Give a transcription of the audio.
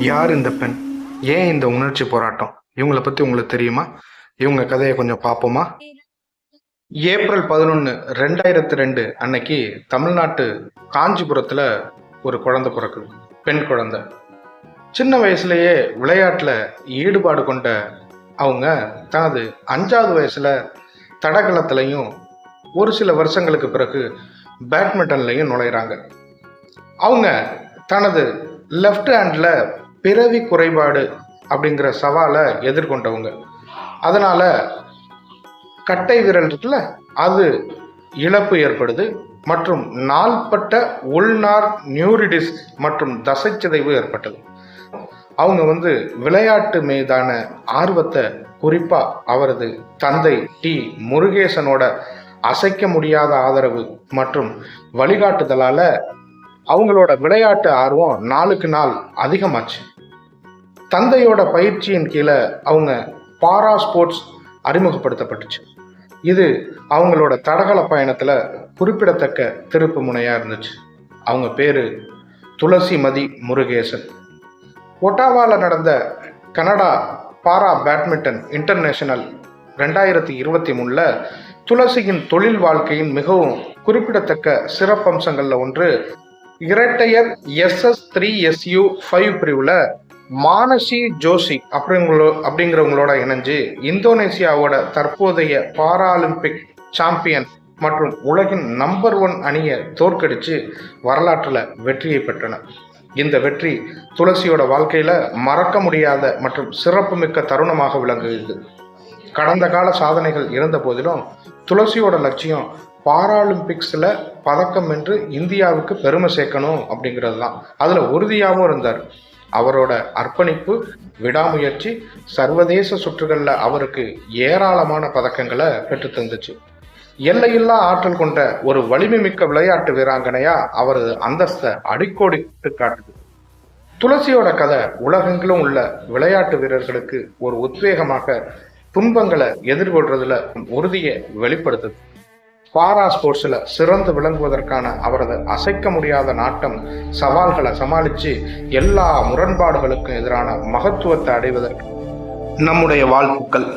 யார் இந்த பெண்? ஏன் இந்த உணர்ச்சி போராட்டம்? இவங்களை பற்றி உங்களுக்கு தெரியுமா? இவங்க கதையை கொஞ்சம் பார்ப்போமா? ஏப்ரல் 11, 2002 அன்னைக்கு தமிழ்நாட்டு காஞ்சிபுரத்தில் ஒரு குழந்தை பிறக்குது. பெண் குழந்தை. சின்ன வயசுலேயே விளையாட்டில் ஈடுபாடு கொண்ட அவங்க தனது 5வது வயசில் தடகளத்திலையும் ஒரு சில வருஷங்களுக்கு பிறகு பேட்மிண்டன்லையும் நுழையிறாங்க. அவங்க தனது லெஃப்ட் ஹேண்டில் பிறவி குறைபாடு அப்படிங்கிற சவாலை எதிர்கொண்டவங்க. அதனால் கட்டை விரல் இருக்குல்ல, அது இழப்பு ஏற்படுது மற்றும் நாள்பட்ட உள்நார் நியூரிடிஸ் மற்றும் தசைச்சிதைவு ஏற்பட்டது. அவங்க விளையாட்டு மீதான ஆர்வத்தை குறிப்பாக அவரது தந்தை டி முருகேசனோட அசைக்க முடியாத ஆதரவு மற்றும் வழிகாட்டுதலால் அவங்களோட விளையாட்டு ஆர்வம் நாளுக்கு நாள் அதிகமாச்சு. தந்தையோட பயிற்சியின் கீழே அவங்க பாரா ஸ்போர்ட்ஸ் அறிமுகப்படுத்தப்பட்டுச்சு. இது அவங்களோட தடகள பயணத்தில் குறிப்பிடத்தக்க திருப்பு முனையாக இருந்துச்சு. அவங்க பேர் துளசிமதி முருகேசன். ஒட்டாவாவில் நடந்த கனடா பாரா பேட்மிண்டன் இன்டர்நேஷனல் 2023 துளசியின் தொழில் வாழ்க்கையின் மிகவும் குறிப்பிடத்தக்க சிறப்பம்சங்களில் ஒன்று, இரட்டையர் SS3SU5 பிரிவில் மானசி ஜோஷி அப்படிங்கிறவங்களோட இணைஞ்சு இந்தோனேசியாவோட தற்போதைய பாராலிம்பிக் சாம்பியன் மற்றும் உலகின் நம்பர் 1 அணியை தோற்கடித்து வரலாற்றில் வெற்றியை பெற்றனர். இந்த வெற்றி துளசியோட வாழ்க்கையில் மறக்க முடியாத மற்றும் சிறப்புமிக்க தருணமாக விளங்குகிறது. கடந்த கால சாதனைகள் இருந்த போதிலும் துளசியோட லட்சியம் பாராலிம்பிக்ஸில் பதக்கம் வென்று இந்தியாவுக்கு பெருமை சேர்க்கணும் அப்படிங்கிறது தான். அதில் உறுதியாகவும் இருந்தார். அவரோட அர்ப்பணிப்பு, விடாமுயற்சி சர்வதேச சுற்றுகளில் அவருக்கு ஏராளமான பதக்கங்களை பெற்றுத்தந்துச்சு. எல்லையில்லா ஆற்றல் கொண்ட ஒரு வலிமை மிக்க விளையாட்டு வீராங்கனையா அவரது அந்தஸ்தை அடிக்கோடிட்டு காட்டுது. துளசியோட கதை உலகெங்கிலும் உள்ள விளையாட்டு வீரர்களுக்கு ஒரு உத்வேகமாக துன்பங்களை எதிர்கொள்றதுல உறுதியை வெளிப்படுத்துது. பாரா ஸ்போர்ட்ஸில் சிறந்து விளங்குவதற்கான அவரது அசைக்க முடியாத நாட்டம் சவால்களை சமாளித்து எல்லா முரண்பாடுகளுக்கும் எதிரான மகத்துவத்தை அடைவதற்கு நம்முடைய வாழ்த்துக்கள்.